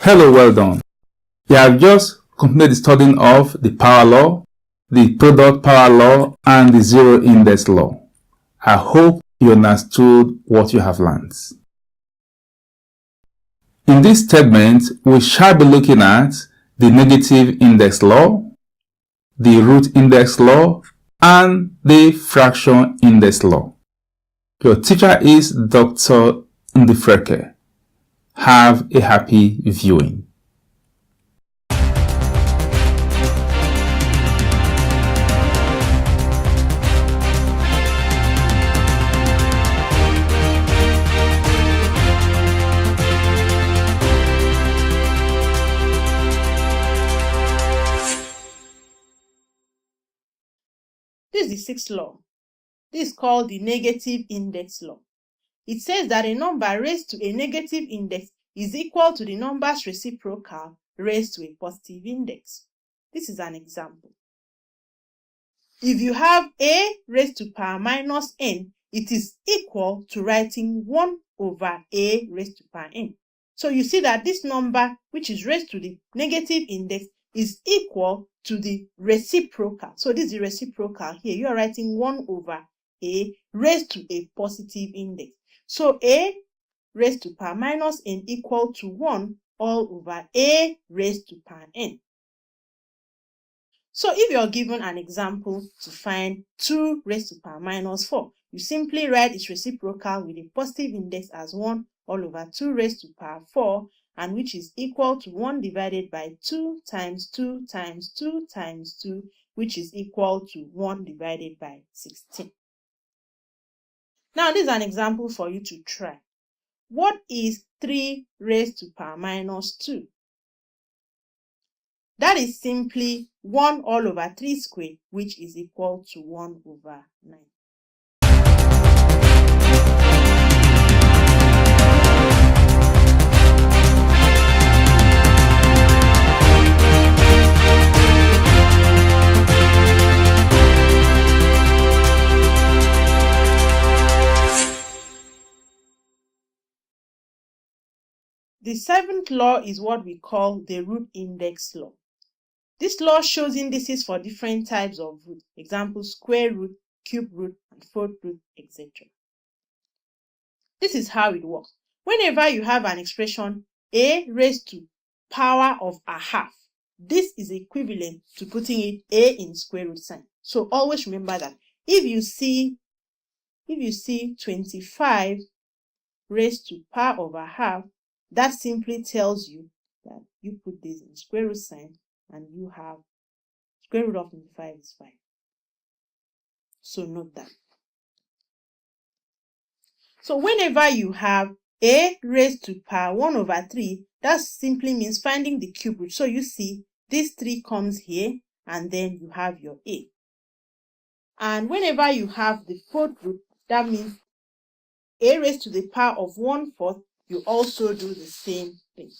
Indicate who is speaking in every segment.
Speaker 1: Hello, well done. You have just completed the studying of the power law, the product power law, and the zero index law. I hope you understood what you have learned. In this segment, we shall be looking at the negative index law, the root index law, and the fraction index law. Your teacher is Dr. Ndifreke. Have a happy viewing.
Speaker 2: This is the sixth law. This is called the negative index law. It says that a number raised to a negative index is equal to the number's reciprocal raised to a positive index. This is an example. If you have a raised to power minus n, it is equal to writing 1 over a raised to power n. So you see that this number, which is raised to the negative index, is equal to the reciprocal. So this is the reciprocal here. You are writing 1 over a raised to a positive index. So a raised to power minus n equal to 1 all over a raised to power n. So if you're given an example to find 2 raised to power minus 4, you simply write its reciprocal with a positive index as 1 all over 2 raised to power 4, and which is equal to 1 divided by 2 times 2 times 2 times 2, which is equal to 1 divided by 16. Now this is an example for you to try. What is 3 raised to power minus 2? That is simply 1 all over 3 squared, which is equal to 1 over 9. The seventh law is what we call the root index law. This law shows indices for different types of root, example square root, cube root, and fourth root, etc. This is how it works. Whenever you have an expression a raised to power of a half, this is equivalent to putting it a in square root sign. So always remember that if you see 25 raised to power of a half, that simply tells you that you put this in square root sign and you have square root of 25 is 5. So note that. So whenever you have a raised to power 1 over 3, that simply means finding the cube root. So you see this 3 comes here and then you have your a. And whenever you have the fourth root, that means a raised to the power of 1/4, you also do the same thing.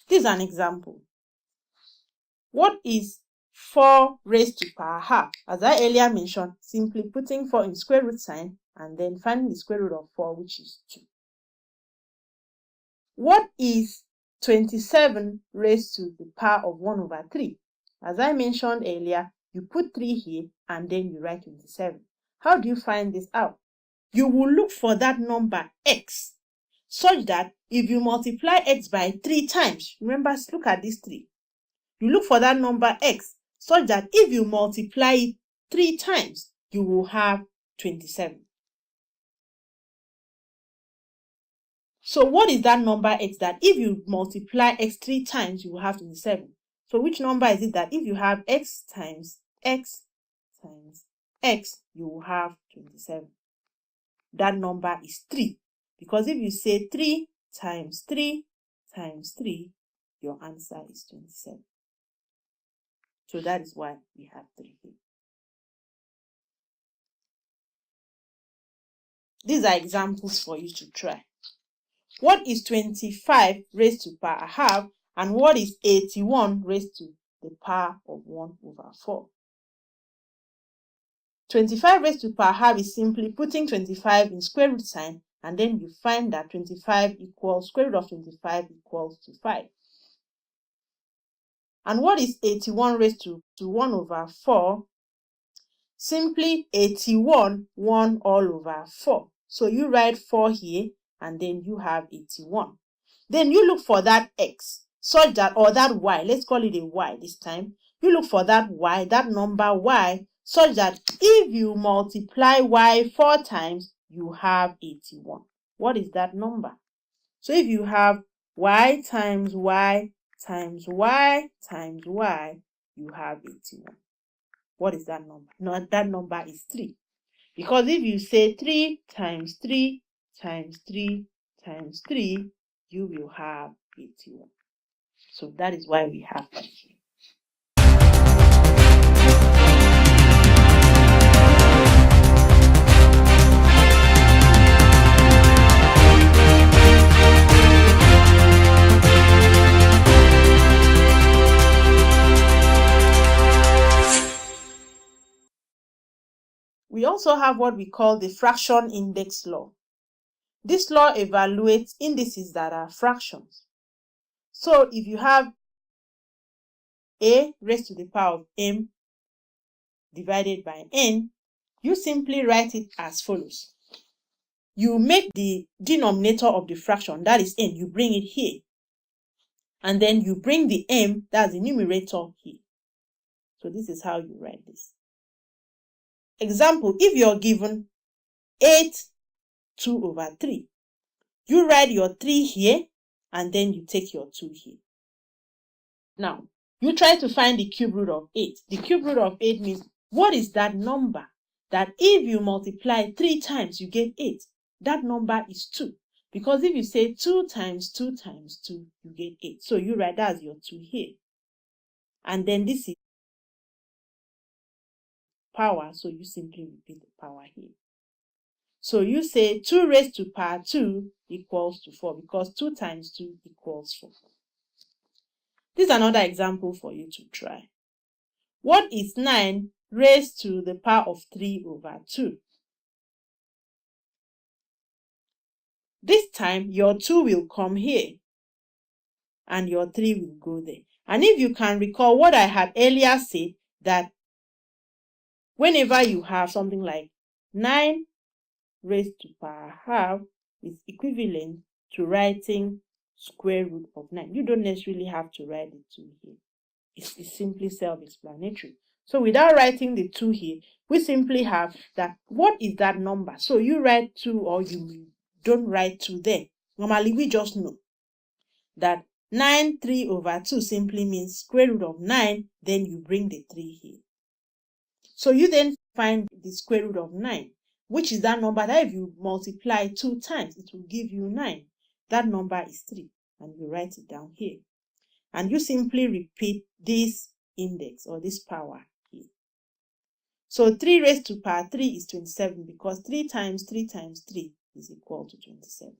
Speaker 2: This is an example. What is 4 raised to power half? As I earlier mentioned, simply putting 4 in square root sign and then finding the square root of 4, which is 2. What is 27 raised to the power of 1 over 3? As I mentioned earlier, you put 3 here and then you write 27. How do you find this out? You will look for that number x, such that if you multiply x by 3 times, remember, look at this 3. You look for that number x, such that if you multiply it 3 times, you will have 27. So what is that number x that if you multiply x 3 times, you will have 27? So which number is it that if you have x times x times x, you will have 27? That number is 3. Because if you say 3 times 3 times 3, your answer is 27. So that is why we have 3 here. These are examples for you to try. What is 25 raised to power half, and what is 81 raised to the power of 1 over 4? 25 raised to power half is simply putting 25 in square root sign and then you find that 25 equals, square root of 25 equals to 5. And what is 81 raised to 1 over 4? Simply 81, 1 all over 4. So you write 4 here, and then you have 81. Then you look for that x, such that, or that y, let's call it a y this time. You look for that y, that number y, such that if you multiply y 4 times, you have 81. What is that number? So if you have y times y times y times y, you have 81. What is that number? No, that number is 3. Because if you say 3 times 3 times 3 times 3, you will have 81. So that is why we have that here. We also have what we call the fraction index law. This law evaluates indices that are fractions. So if you have a raised to the power of m divided by n, you simply write it as follows. You make the denominator of the fraction, that is n, you bring it here. And then you bring the m, that's the numerator, here. So this is how you write this. Example, if you're given 8 2 over 3, you write your 3 here, and then you take your 2 here. Now, you try to find the cube root of 8. The cube root of 8 means, what is that number that if you multiply 3 times, you get 8? That number is 2. Because if you say 2 times 2 times 2, you get 8. So you write that as your 2 here. And then this is power, so you simply repeat the power here. So you say 2 raised to power 2 equals to 4, because 2 times 2 equals 4. This is another example for you to try. What is 9 raised to the power of 3 over 2? This time, your 2 will come here, and your 3 will go there. And if you can recall what I had earlier said, that whenever you have something like 9 raised to power half is equivalent to writing square root of 9. You don't necessarily have to write the 2 here. It's simply self-explanatory. So without writing the 2 here, we simply have that, what is that number? So you write 2, or you don't write 2 there. Normally, we just know that 9 3 over 2 simply means square root of 9, then you bring the 3 here. So you then find the square root of 9, which is that number that if you multiply 2 times, it will give you 9. That number is 3, and you write it down here. And you simply repeat this index, or this power here. So 3 raised to power 3 is 27, because 3 times 3 times 3 is equal to 27.